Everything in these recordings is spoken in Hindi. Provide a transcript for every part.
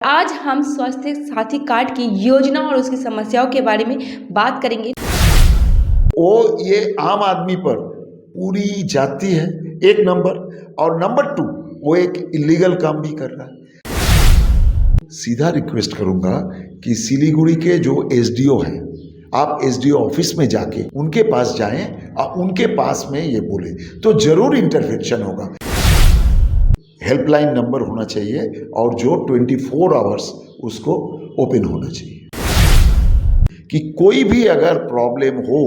आज हम स्वास्थ्य साथी कार्ड की योजना और उसकी समस्याओं के बारे में बात करेंगे। वो ये आम आदमी पर पूरी जाती है, एक नंबर। और नंबर 2, वो एक इलीगल काम भी कर रहा है। सीधा रिक्वेस्ट करूंगा कि सिलीगुड़ी के जो एसडीओ हैं, आप एसडीओ ऑफिस में जाके उनके पास जाएं और उनके पास में ये बोले तो जरूर इंटरवेंशन होगा। हेल्पलाइन नंबर होना चाहिए और जो 24 आवर्स उसको ओपन होना चाहिए कि कोई भी अगर प्रॉब्लम हो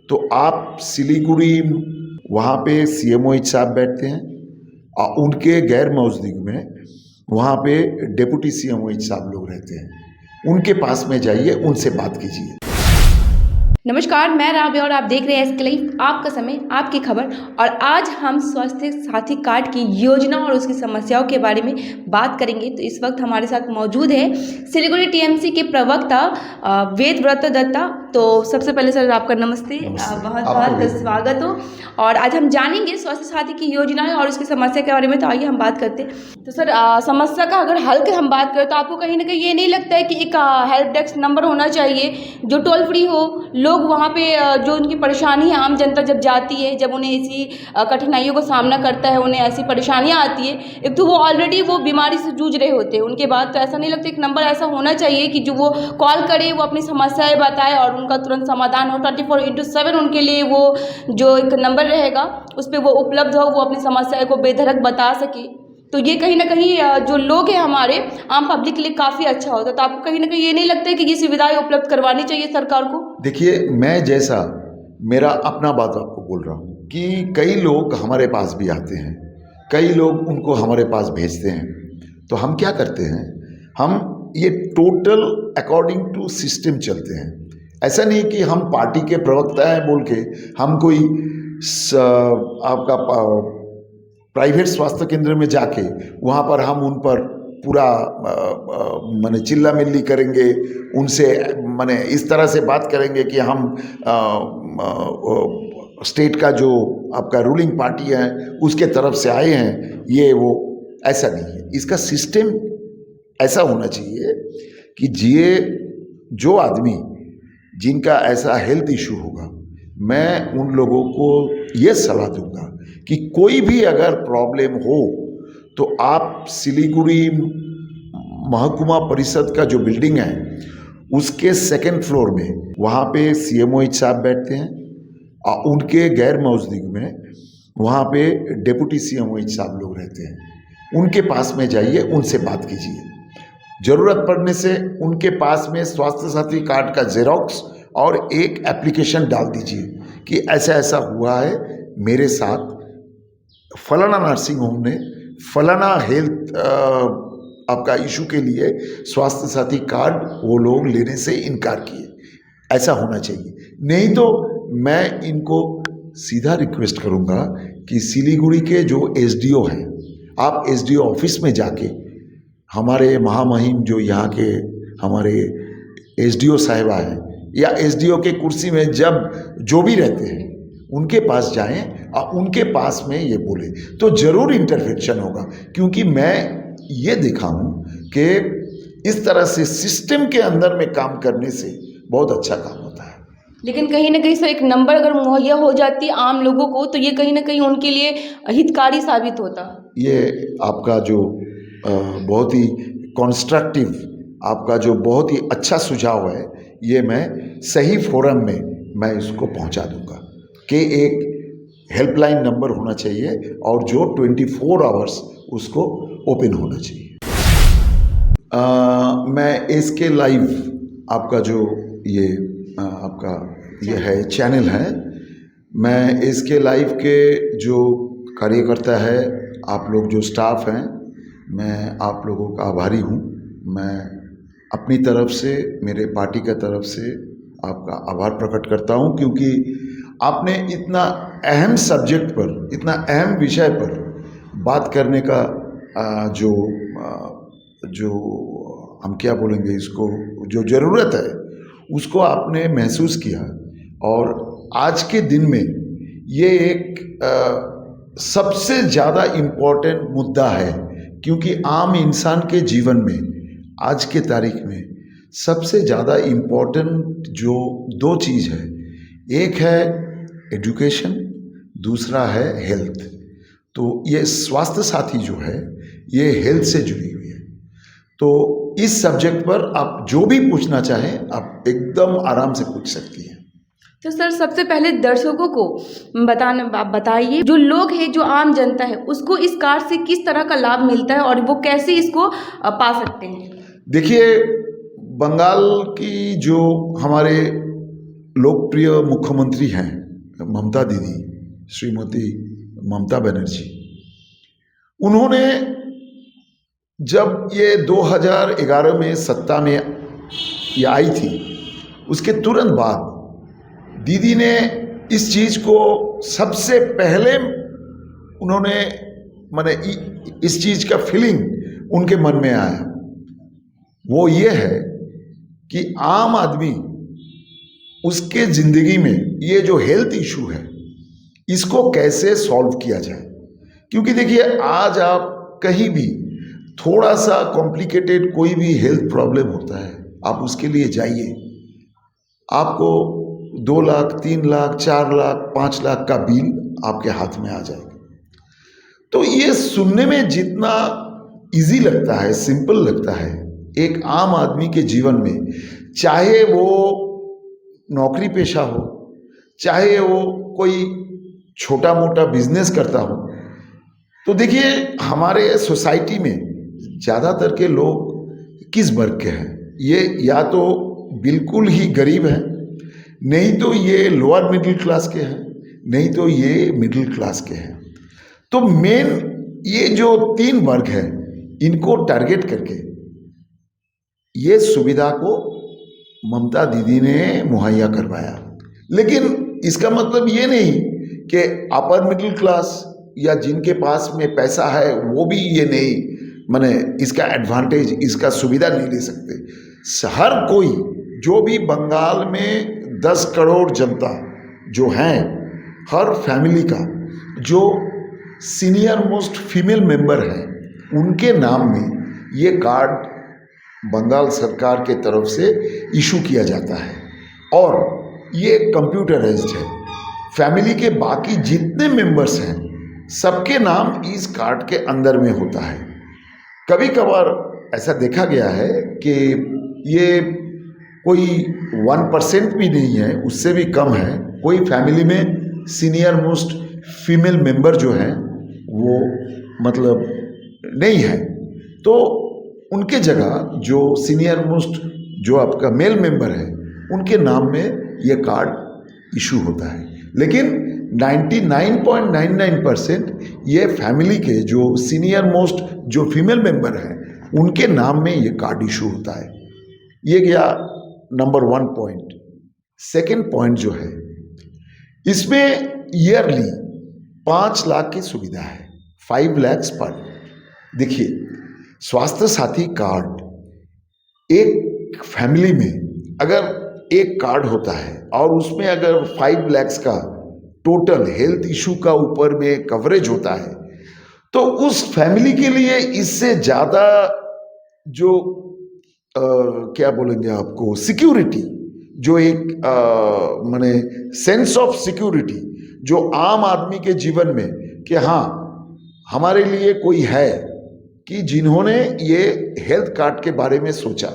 तो आप सिलीगुड़ी, वहाँ पे सीएमओ साहब बैठते हैं और उनके गैर मौजूदगी में वहाँ पे डिप्टी सीएमओ साहब लोग रहते हैं, उनके पास में जाइए, उनसे बात कीजिए। नमस्कार, मैं राबिया और आप देख रहे हैं एसके लाइव, आपका समय आपकी खबर। और आज हम स्वास्थ्य साथी कार्ड की योजना और उसकी समस्याओं के बारे में बात करेंगे। तो इस वक्त हमारे साथ मौजूद है सिलीगुड़ी टीएमसी के प्रवक्ता वेदव्रत दत्ता। तो सबसे पहले सर आपका नमस्ते, बहुत बहुत स्वागत हो। और आज हम जानेंगे स्वास्थ्य साथी की योजना और उसकी समस्या के बारे में। तो आइए हम बात करते हैं। तो सर समस्या का अगर हल की हम बात करें तो आपको कहीं ना कहीं ये नहीं लगता है कि एक हेल्प डेस्क नंबर होना चाहिए जो टोल फ्री हो? लोग वहाँ पे जो उनकी परेशानी है, आम जनता जब जाती है, जब उन्हें ऐसी कठिनाइयों का सामना करता है, उन्हें ऐसी परेशानियाँ आती है, एक तो वो ऑलरेडी वो बीमारी से जूझ रहे होते हैं, उनके बाद तो ऐसा नहीं लगता। एक नंबर ऐसा होना चाहिए कि जो वो कॉल करे, वो अपनी समस्याएं बताए और उनका तुरंत समाधान हो। 24/7 उनके लिए वो जो एक नंबर रहेगा उस पर वो उपलब्ध हो, वो अपनी समस्याएं को बेधड़क बता सके। तो ये कहीं ना कहीं जो लोग हैं हमारे आम पब्लिक के लिए काफ़ी अच्छा होता है। तो आपको कहीं ना कहीं ये नहीं लगता है कि ये सुविधाएं उपलब्ध करवानी चाहिए सरकार को? देखिए, मैं जैसा मेरा अपना बात आपको बोल रहा हूँ कि कई लोग हमारे पास भी आते हैं, कई लोग उनको हमारे पास भेजते हैं। तो हम क्या करते हैं, हम ये टोटल अकॉर्डिंग टू सिस्टम चलते हैं। ऐसा नहीं कि हम पार्टी के प्रवक्ता हैं बोल के हम कोई आपका प्राइवेट स्वास्थ्य केंद्र में जाके वहाँ पर हम उन पर पूरा माने चिल्ला मिल्ली करेंगे, उनसे माने इस तरह से बात करेंगे कि हम स्टेट का जो आपका रूलिंग पार्टी है उसके तरफ से आए हैं, ये वो ऐसा नहीं है। इसका सिस्टम ऐसा होना चाहिए कि जो आदमी जिनका ऐसा हेल्थ इशू होगा, मैं उन लोगों को ये सलाह दूंगा कि कोई भी अगर प्रॉब्लम हो तो आप सिलीगुड़ी महकुमा परिषद का जो बिल्डिंग है उसके 2nd फ्लोर में वहाँ पे सीएमओ साहब बैठते हैं और उनके गैर मौजूदगी में वहाँ पे डिप्टी सीएमओ साहब लोग रहते हैं, उनके पास में जाइए, उनसे बात कीजिए। ज़रूरत पड़ने से उनके पास में स्वास्थ्य साथी कार्ड का जेरोक्स और एक एप्लीकेशन डाल दीजिए कि ऐसा ऐसा हुआ है मेरे साथ, फलाना नर्सिंग होम ने फलाना हेल्थ आपका इशू के लिए स्वास्थ्य साथी कार्ड वो लोग लेने से इनकार किए। ऐसा होना चाहिए। नहीं तो मैं इनको सीधा रिक्वेस्ट करूंगा कि सिलीगुड़ी के जो एसडीओ हैं, आप एसडीओ ऑफिस में जाके हमारे महामहिम जो यहाँ के हमारे एसडीओ साहिबा हैं या एसडीओ के कुर्सी में जब जो भी रहते हैं उनके पास जाएं और उनके पास में ये बोले तो ज़रूर इंटरवेंशन होगा। क्योंकि मैं ये देखा हूँ कि इस तरह से सिस्टम के अंदर में काम करने से बहुत अच्छा काम होता है। लेकिन कहीं ना कहीं सर एक नंबर अगर मुहैया हो जाती है आम लोगों को तो ये कहीं ना कहीं उनके लिए हितकारी साबित होता। ये आपका जो बहुत ही कंस्ट्रक्टिव, आपका जो बहुत ही अच्छा सुझाव है, ये मैं सही फोरम में मैं इसको पहुंचा दूंगा कि एक हेल्पलाइन नंबर होना चाहिए और जो 24 आवर्स उसको ओपन होना चाहिए। मैं एसके लाइव आपका जो ये आपका ये है चैनल है, मैं एसके लाइव के जो कार्यकर्ता है, आप लोग जो स्टाफ हैं, मैं आप लोगों का आभारी हूँ। मैं अपनी तरफ से, मेरे पार्टी का तरफ से आपका आभार प्रकट करता हूँ क्योंकि आपने इतना अहम सब्जेक्ट पर, इतना अहम विषय पर बात करने का जो हम क्या बोलेंगे इसको, जो ज़रूरत है उसको आपने महसूस किया। और आज के दिन में ये एक सबसे ज़्यादा इम्पोर्टेंट मुद्दा है क्योंकि आम इंसान के जीवन में आज के तारीख में सबसे ज़्यादा इम्पोर्टेंट जो दो चीज़ है, एक है एजुकेशन, दूसरा है हेल्थ। तो ये स्वास्थ्य साथी जो है ये हेल्थ से जुड़ी हुई है। तो इस सब्जेक्ट पर आप जो भी पूछना चाहें आप एकदम आराम से पूछ सकती हैं। तो सर सबसे पहले दर्शकों को आप बताइए, जो लोग हैं, जो आम जनता है, उसको इस कार्ड से किस तरह का लाभ मिलता है और वो कैसे इसको पा सकते हैं? देखिए, बंगाल की जो हमारे लोकप्रिय मुख्यमंत्री हैं ममता दीदी, श्रीमती ममता बनर्जी, उन्होंने जब ये 2011 में सत्ता में ये आई थी, उसके तुरंत बाद दीदी ने इस चीज़ को सबसे पहले उन्होंने माने इस चीज़ का फीलिंग उनके मन में आया, वो ये है कि आम आदमी उसके ज़िंदगी में ये जो हेल्थ इशू है इसको कैसे सॉल्व किया जाए। क्योंकि देखिए, आज आप कहीं भी थोड़ा सा कॉम्प्लिकेटेड कोई भी हेल्थ प्रॉब्लम होता है, आप उसके लिए जाइए, आपको 2 लाख, 3 लाख, 4 लाख, 5 लाख का बिल आपके हाथ में आ जाएगा। तो ये सुनने में जितना इजी लगता है, सिंपल लगता है, एक आम आदमी के जीवन में, चाहे वो नौकरी पेशा हो, चाहे वो कोई छोटा मोटा बिजनेस करता हो, तो देखिए हमारे सोसाइटी में ज़्यादातर के लोग किस वर्ग के हैं? ये या तो बिल्कुल ही गरीब हैं, नहीं तो ये लोअर मिडिल क्लास के हैं, नहीं तो ये मिडिल क्लास के हैं। तो मेन ये जो 3 वर्ग हैं, इनको टारगेट करके ये सुविधा को ममता दीदी ने मुहैया करवाया। लेकिन इसका मतलब ये नहीं कि अपर मिडिल क्लास या जिनके पास में पैसा है वो भी ये नहीं माने इसका एडवांटेज, इसका सुविधा नहीं ले सकते। हर कोई, जो भी बंगाल में 10 करोड़ जनता जो हैं, हर फैमिली का जो सीनियर मोस्ट फीमेल मेंबर है, उनके नाम में ये कार्ड बंगाल सरकार के तरफ से इशू किया जाता है और ये कंप्यूटराइज्ड है। फैमिली के बाकी जितने मेंबर्स हैं सबके नाम इस कार्ड के अंदर में होता है। कभी कभार ऐसा देखा गया है कि ये कोई 1% भी नहीं है, उससे भी कम है। कोई फैमिली में सीनियर मोस्ट फीमेल मेंबर जो है वो मतलब नहीं है, तो उनके जगह जो सीनियर मोस्ट जो आपका मेल मेंबर है उनके नाम में ये कार्ड इशू होता है। लेकिन 99.99% ये फैमिली के जो सीनियर मोस्ट जो फीमेल मेंबर हैं उनके नाम में ये कार्ड इशू होता है। ये गया नंबर 1 पॉइंट। सेकेंड पॉइंट जो है, इसमें ईयरली 5 लाख की सुविधा है, 5 lakhs पर। देखिए, स्वास्थ्य साथी कार्ड एक फैमिली में अगर एक कार्ड होता है और उसमें अगर 5 lakhs का टोटल हेल्थ इशू का ऊपर में कवरेज होता है, तो उस फैमिली के लिए इससे ज़्यादा जो क्या बोलेंगे आपको, सिक्योरिटी, जो एक माने सेंस ऑफ सिक्योरिटी जो आम आदमी के जीवन में कि हाँ हमारे लिए कोई है कि जिन्होंने ये हेल्थ कार्ड के बारे में सोचा।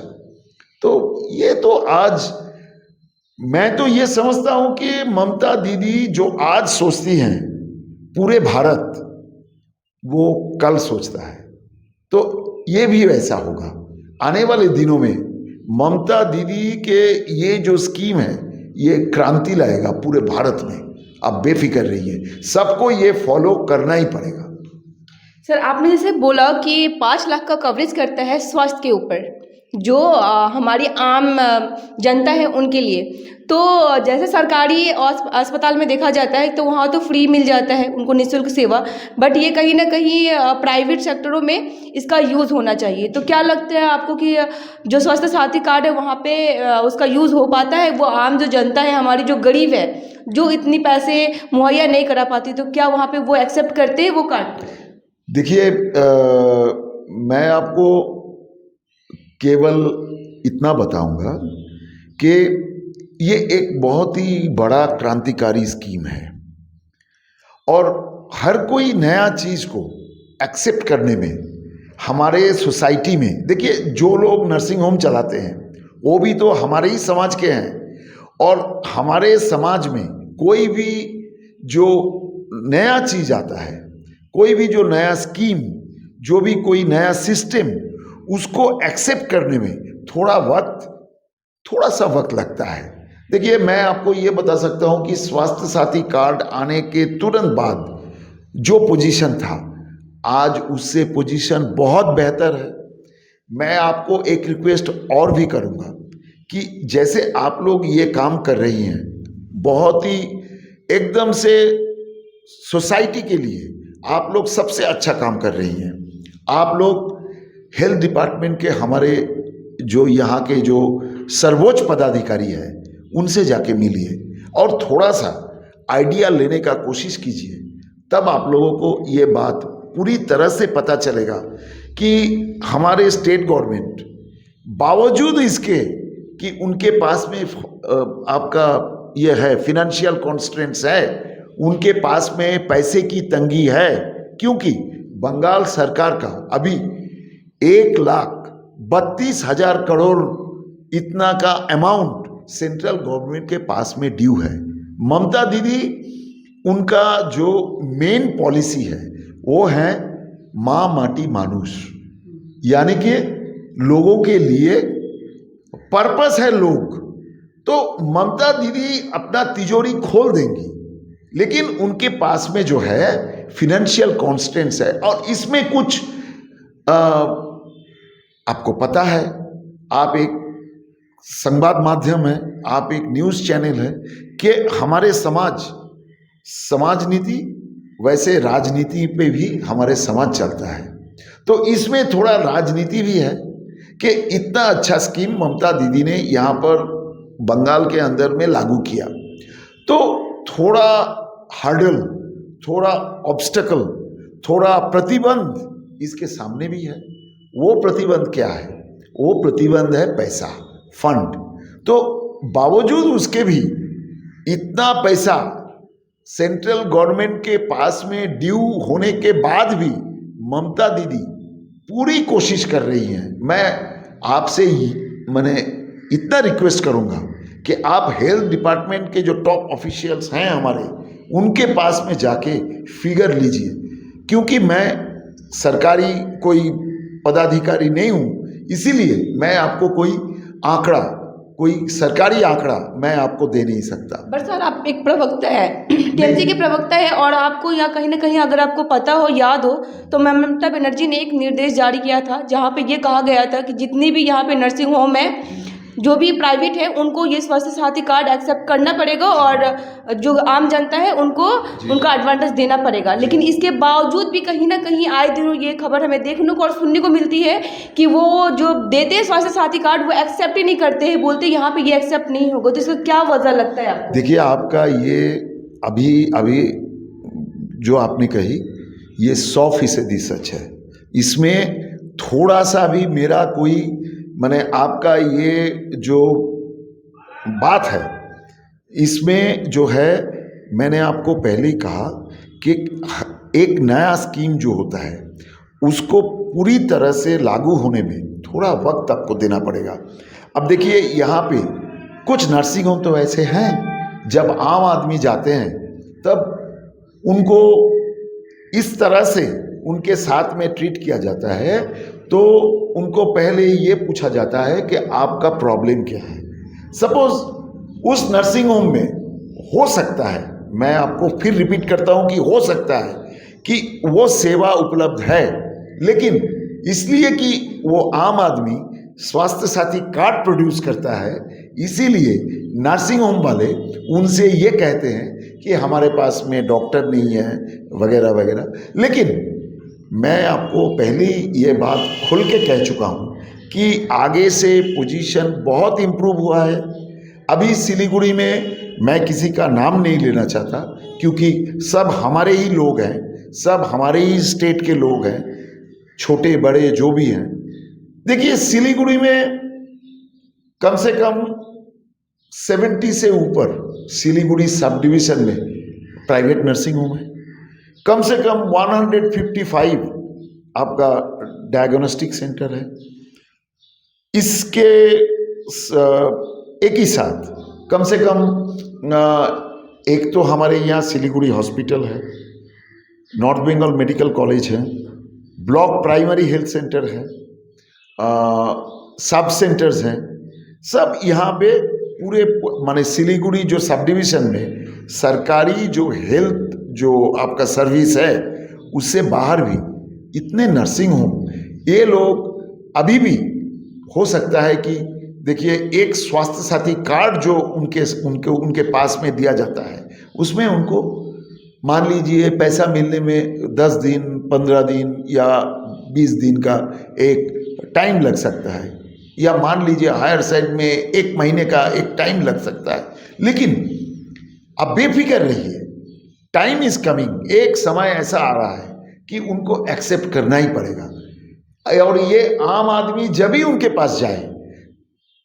तो ये तो आज मैं तो ये समझता हूं कि ममता दीदी जो आज सोचती हैं पूरे भारत वो कल सोचता है, तो ये भी वैसा होगा। आने वाले दिनों में ममता दीदी के ये जो स्कीम है ये क्रांति लाएगा पूरे भारत में। आप बेफिक्र रहिए, सबको ये फॉलो करना ही पड़ेगा। सर, आपने जैसे बोला कि 5 लाख का कवरेज करता है स्वास्थ्य के ऊपर, जो हमारी आम जनता है उनके लिए। तो जैसे सरकारी अस्पताल में देखा जाता है तो वहाँ तो फ्री मिल जाता है उनको, निःशुल्क सेवा, बट ये कहीं ना कहीं प्राइवेट सेक्टरों में इसका यूज़ होना चाहिए। तो क्या लगता है आपको कि जो स्वास्थ्य साथी कार्ड है वहाँ पे उसका यूज़ हो पाता है? वो आम जो जनता है हमारी, जो गरीब है, जो इतनी पैसे मुहैया नहीं करा पाती, तो क्या वहाँ पे वो एक्सेप्ट करते हैं वो कार्ड? देखिए, मैं आपको केवल इतना बताऊंगा कि ये एक बहुत ही बड़ा क्रांतिकारी स्कीम है और हर कोई नया चीज़ को एक्सेप्ट करने में हमारे सोसाइटी में, देखिए जो लोग नर्सिंग होम चलाते हैं वो भी तो हमारे ही समाज के हैं और हमारे समाज में कोई भी जो नया चीज़ आता है, कोई भी जो नया स्कीम, जो भी कोई नया सिस्टम, उसको एक्सेप्ट करने में थोड़ा सा वक्त लगता है। देखिए मैं आपको ये बता सकता हूँ कि स्वास्थ्य साथी कार्ड आने के तुरंत बाद जो पोजीशन था, आज उससे पोजीशन बहुत बेहतर है। मैं आपको एक रिक्वेस्ट और भी करूँगा कि जैसे आप लोग ये काम कर रही हैं, बहुत ही एकदम से सोसाइटी के लिए आप लोग सबसे अच्छा काम कर रही हैं। आप लोग हेल्थ डिपार्टमेंट के हमारे जो यहाँ के जो सर्वोच्च पदाधिकारी है उनसे जाके मिलिए और थोड़ा सा आइडिया लेने का कोशिश कीजिए, तब आप लोगों को ये बात पूरी तरह से पता चलेगा कि हमारे स्टेट गवर्नमेंट बावजूद इसके कि उनके पास में आपका ये है फिनेंशियल कॉन्स्ट्रेंट्स है, उनके पास में पैसे की तंगी है, क्योंकि बंगाल सरकार का अभी 1,32,000 करोड़ इतना का अमाउंट सेंट्रल गवर्नमेंट के पास में ड्यू है। ममता दीदी उनका जो मेन पॉलिसी है वो है माँ माटी मानुष, यानी कि लोगों के लिए पर्पस है लोग। तो ममता दीदी अपना तिजोरी खोल देंगी, लेकिन उनके पास में जो है फिनेंशियल कॉन्स्टेंट्स है और इसमें कुछ आपको पता है, आप एक संवाद माध्यम है, आप एक न्यूज़ चैनल है कि हमारे समाज नीति वैसे राजनीति पे भी हमारे समाज चलता है। तो इसमें थोड़ा राजनीति भी है कि इतना अच्छा स्कीम ममता दीदी ने यहाँ पर बंगाल के अंदर में लागू किया, तो थोड़ा हर्डल, थोड़ा ऑब्स्टेकल, थोड़ा प्रतिबंध इसके सामने भी है। वो प्रतिबंध क्या है? वो प्रतिबंध है पैसा, फंड। तो बावजूद उसके भी इतना पैसा सेंट्रल गवर्नमेंट के पास में ड्यू होने के बाद भी ममता दीदी पूरी कोशिश कर रही हैं। मैं आपसे मैंने इतना रिक्वेस्ट करूंगा कि आप हेल्थ डिपार्टमेंट के जो टॉप ऑफिशियल्स हैं हमारे, उनके पास में जाके फिगर लीजिए, क्योंकि मैं सरकारी कोई पदाधिकारी नहीं हूँ, इसीलिए मैं आपको कोई सरकारी आंकड़ा मैं आपको दे नहीं सकता। बट सर आप एक प्रवक्ता है, टीएमसी के प्रवक्ता है, और आपको या कहीं ना कहीं अगर आपको पता हो, याद हो, तो ममता बनर्जी ने एक निर्देश जारी किया था जहां पे ये कहा गया था कि जितनी भी यहाँ पे नर्सिंग होम है जो भी प्राइवेट है उनको ये स्वास्थ्य साथी कार्ड एक्सेप्ट करना पड़ेगा और जो आम जनता है उनको उनका एडवांटेज देना पड़ेगा। लेकिन इसके बावजूद भी कहीं ना कहीं आए दिनों ये खबर हमें देखने को और सुनने को मिलती है कि वो जो देते हैं स्वास्थ्य साथी कार्ड वो एक्सेप्ट ही नहीं करते हैं, बोलते हैं यहाँ पे ये एक्सेप्ट नहीं होगा। तो इसका क्या वजह लगता है आपको? देखिए आपका ये अभी जो आपने कही ये 100% सच है। इसमें थोड़ा सा भी मेरा कोई मैंने आपका ये जो बात है इसमें जो है, मैंने आपको पहले ही कहा कि एक नया स्कीम जो होता है उसको पूरी तरह से लागू होने में थोड़ा वक्त आपको देना पड़ेगा। अब देखिए यहाँ पे कुछ नर्सिंग होम तो ऐसे हैं जब आम आदमी जाते हैं तब उनको इस तरह से उनके साथ में ट्रीट किया जाता है, तो उनको पहले ये पूछा जाता है कि आपका प्रॉब्लम क्या है। सपोज उस नर्सिंग होम में हो सकता है, मैं आपको फिर रिपीट करता हूँ कि हो सकता है कि वो सेवा उपलब्ध है, लेकिन इसलिए कि वो आम आदमी स्वास्थ्य साथी कार्ड प्रोड्यूस करता है, इसीलिए नर्सिंग होम वाले उनसे ये कहते हैं कि हमारे पास में डॉक्टर नहीं है वगैरह वगैरह। लेकिन मैं आपको पहले ये बात खुल के कह चुका हूँ कि आगे से पोजीशन बहुत इम्प्रूव हुआ है। अभी सिलीगुड़ी में मैं किसी का नाम नहीं लेना चाहता क्योंकि सब हमारे ही लोग हैं, सब हमारे ही स्टेट के लोग हैं, छोटे बड़े जो भी हैं। देखिए सिलीगुड़ी में कम से कम 70 से ऊपर सिलीगुड़ी सब डिवीजन में प्राइवेट नर्सिंग होम है। कम से कम 155 आपका डायग्नोस्टिक सेंटर है। इसके एक ही साथ कम से कम एक तो हमारे यहाँ सिलीगुड़ी हॉस्पिटल है, नॉर्थ बंगाल मेडिकल कॉलेज है, ब्लॉक प्राइमरी हेल्थ सेंटर है, सब सेंटर्स हैं, सब यहाँ पे पूरे माने सिलीगुड़ी जो सब डिवीज़न में सरकारी जो हेल्थ जो आपका सर्विस है उससे बाहर भी इतने नर्सिंग होम, ये लोग अभी भी हो सकता है कि देखिए एक स्वास्थ्य साथी कार्ड जो उनके पास में दिया जाता है उसमें उनको मान लीजिए पैसा मिलने में 10 दिन 15 दिन या 20 दिन का एक टाइम लग सकता है, या मान लीजिए हायर साइड में 1 महीने का एक टाइम लग सकता है। लेकिन अब बेफिक्र रहिए, टाइम इज कमिंग, एक समय ऐसा आ रहा है कि उनको एक्सेप्ट करना ही पड़ेगा। और ये आम आदमी जब भी उनके पास जाए,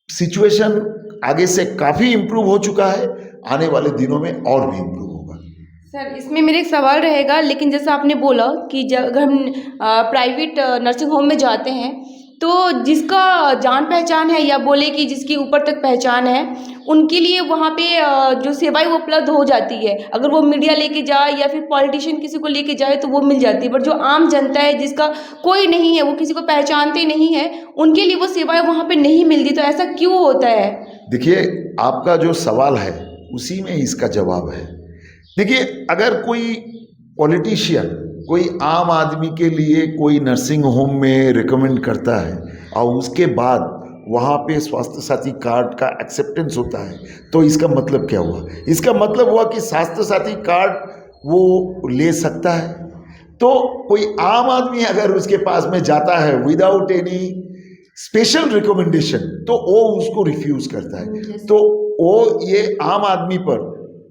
सिचुएशन आगे से काफ़ी इम्प्रूव हो चुका है, आने वाले दिनों में और भी इम्प्रूव होगा। सर इसमें मेरा एक सवाल रहेगा, लेकिन जैसा आपने बोला कि अगर हम प्राइवेट नर्सिंग होम में जाते हैं तो जिसका जान पहचान है या बोले कि जिसकी ऊपर तक पहचान है उनके लिए वहाँ पे जो सेवाएं वो उपलब्ध हो जाती है। अगर वो मीडिया लेके जाए या फिर पॉलिटिशियन किसी को लेके जाए तो वो मिल जाती है, बट जो आम जनता है जिसका कोई नहीं है, वो किसी को पहचानते नहीं है, उनके लिए वो सेवाएं वहाँ पे नहीं मिलती। तो ऐसा क्यों होता है? देखिए आपका जो सवाल है उसी में इसका जवाब है। देखिए अगर कोई पॉलिटिशियन कोई आम आदमी के लिए कोई नर्सिंग होम में रिकमेंड करता है और उसके बाद वहाँ पे स्वास्थ्य साथी कार्ड का एक्सेप्टेंस होता है, तो इसका मतलब क्या हुआ? इसका मतलब हुआ कि स्वास्थ्य साथी कार्ड वो ले सकता है। तो कोई आम आदमी अगर उसके पास में जाता है विदाउट एनी स्पेशल रिकमेंडेशन तो वो उसको रिफ्यूज करता है। तो वो ये आम आदमी पर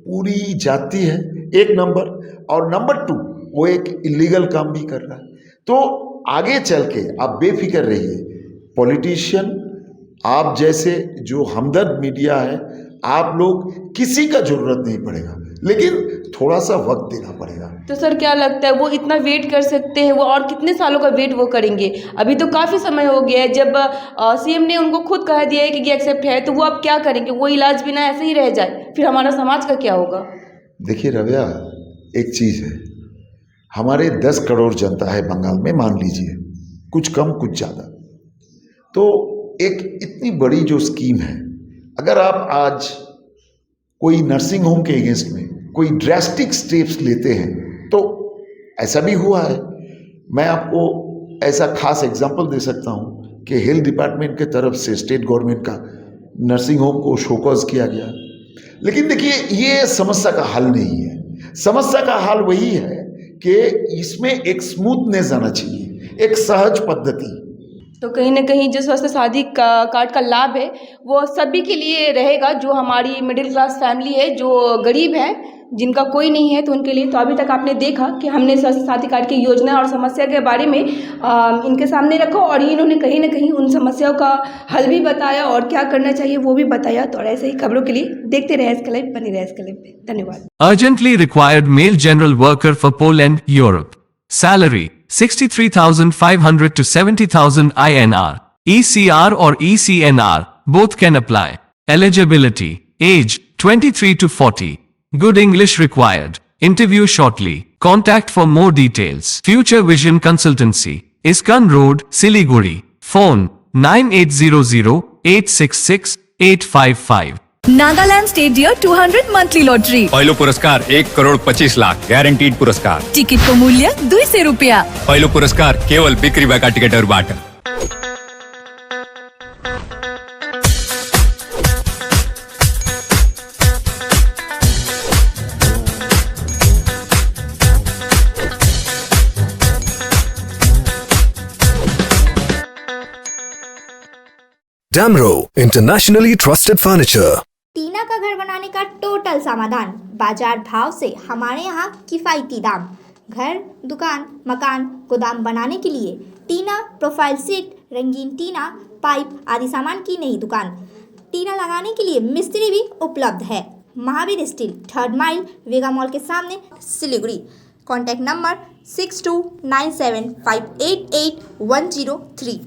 पूरी जाती है, एक नंबर। और नंबर 2 वो एक इलीगल काम भी कर रहा है। तो आगे चल के आप बेफिक्र रहिए, पॉलिटिशियन आप जैसे जो हमदर्द मीडिया है, आप लोग किसी का जरूरत नहीं पड़ेगा, लेकिन थोड़ा सा वक्त देना पड़ेगा। तो सर क्या लगता है वो इतना वेट कर सकते हैं? वो और कितने सालों का वेट वो करेंगे? अभी तो काफ़ी समय हो गया है, जब सीएम ने उनको खुद कह दिया है कि ये एक्सेप्ट है, तो वो अब क्या करेंगे? वो इलाज बिना ऐसे ही रह जाए, फिर हमारा समाज का क्या होगा? देखिए रव्या, एक चीज़ है, हमारे 10 करोड़ जनता है बंगाल में, मान लीजिए कुछ कम कुछ ज़्यादा। तो एक इतनी बड़ी जो स्कीम है, अगर आप आज कोई नर्सिंग होम के अगेंस्ट में कोई ड्रास्टिक स्टेप्स लेते हैं, तो ऐसा भी हुआ है। मैं आपको ऐसा खास एग्जांपल दे सकता हूँ कि हेल्थ डिपार्टमेंट के तरफ से स्टेट गवर्नमेंट का नर्सिंग होम को शोकॉज किया गया। लेकिन देखिए ये समस्या का हल नहीं है। समस्या का हल वही है कि इसमें एक स्मूथनेस आना चाहिए, एक सहज पद्धति। तो कहीं ना कहीं जो स्वास्थ्य साथी कार्ड का लाभ है वो सभी के लिए रहेगा, जो हमारी मिडिल क्लास फैमिली है, जो गरीब है, जिनका कोई नहीं है, तो उनके लिए। तो अभी तक आपने देखा कि हमने स्वास्थ्य साथी कार्ड की योजना और समस्या के बारे में इनके सामने रखा, और इन्होंने कहीं ना कहीं उन समस्याओं का हल भी बताया और क्या करना चाहिए वो भी बताया। तो ऐसे ही खबरों के लिए देखते रहे एसके लाइव, बने रहे एसके लाइव पे। धन्यवाद। Urgently required male general worker for Poland, Europe. Salary 63,500 to 70,000 INR. ECR or ECNR, both can apply. Eligibility, age 23 to 40. Good English required. Interview shortly. Contact for more details. Future Vision Consultancy, Iskan Road, Siliguri. Phone 9800-866-855. Nagaland state dear 200 monthly lottery. पहिलो पुरस्कार 1,25,00,000 ग्यारेन्टिड पुरस्कार। टिकटको मूल्य 200 रुपियाँ। पहिलो पुरस्कार केवल बिक्री भएका टिकटहरूबाट। Damro, internationally trusted furniture. टीना का घर बनाने का टोटल समाधान, बाजार भाव से हमारे यहाँ किफ़ायती दाम। घर, दुकान, मकान, गोदाम बनाने के लिए टीना प्रोफाइल सीट रंगीन टीना, पाइप आदि सामान की नई दुकान। टीना लगाने के लिए मिस्त्री भी उपलब्ध है। महावीर स्टील, 3rd माइल, वेगा मॉल के सामने, सिलीगुड़ी। Contact number 6297588103।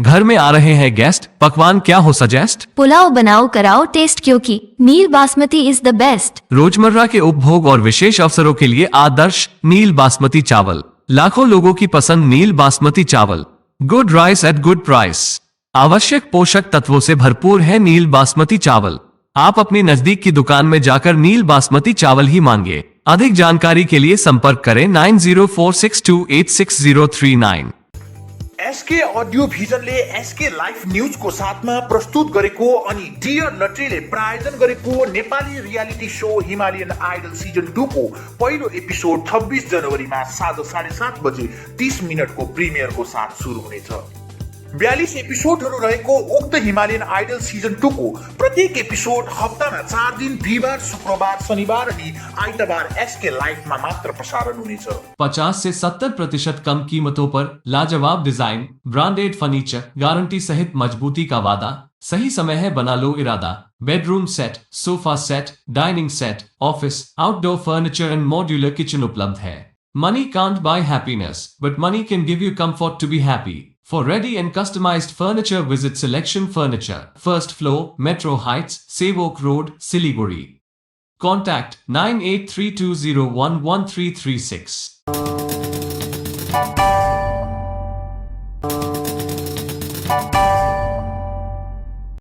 घर में आ रहे हैं गेस्ट, पकवान क्या हो सजेस्ट? पुलाव बनाओ कराओ टेस्ट, क्योंकि नील बासमती इज द बेस्ट। रोजमर्रा के उपभोग और विशेष अवसरों के लिए आदर्श नील बासमती चावल। लाखों लोगों की पसंद नील बासमती चावल। Good rice at good price. आवश्यक पोषक तत्वों से भरपूर है नील बासमती चावल। आप अपनी नजदीक की दुकान में जाकर नील बासमती चावल ही मांगे। अधिक जानकारी के लिए संपर्क करें 9046286039। एसके अडियो भिजनले एसके लाइफ न्यूजको साथमा प्रस्तुत गरेको अनि डियर लटरीले प्रायोजन गरेको Nepali reality show Himalayan idol season 2 को पहिलो एपिसोड 26 जनवरीमा साँझ 7:30 बजे 30 मिनटको प्रिमियरको साथ सुरु हुनेछ। 42 एपिसोडहरू रहेको उक्त हिमालयन आइडल सिजन 2 को प्रत्येक एपिसोड हप्तामा 4 दिन बिहिबार, शुक्रबार, शनिबार अनि आइतबार एसके लाइफमा मात्र प्रसारण हुनेछ। 50 से 70% कम कीमतों पर लाजवाब डिजाइन, ब्रांडेड फर्नीचर, गारंटी सहित मजबूती का वादा। सही समय है, बना लो इरादा। Bedroom set, sofa set, dining set, office, outdoor furniture and modular kitchen उपलब्ध है। Money can't buy happiness, but money can give you comfort to be happy. For ready and customized furniture, visit Selection Furniture, 1st floor, Metro Heights, Sevok Road, Siliguri. Contact 9832011336.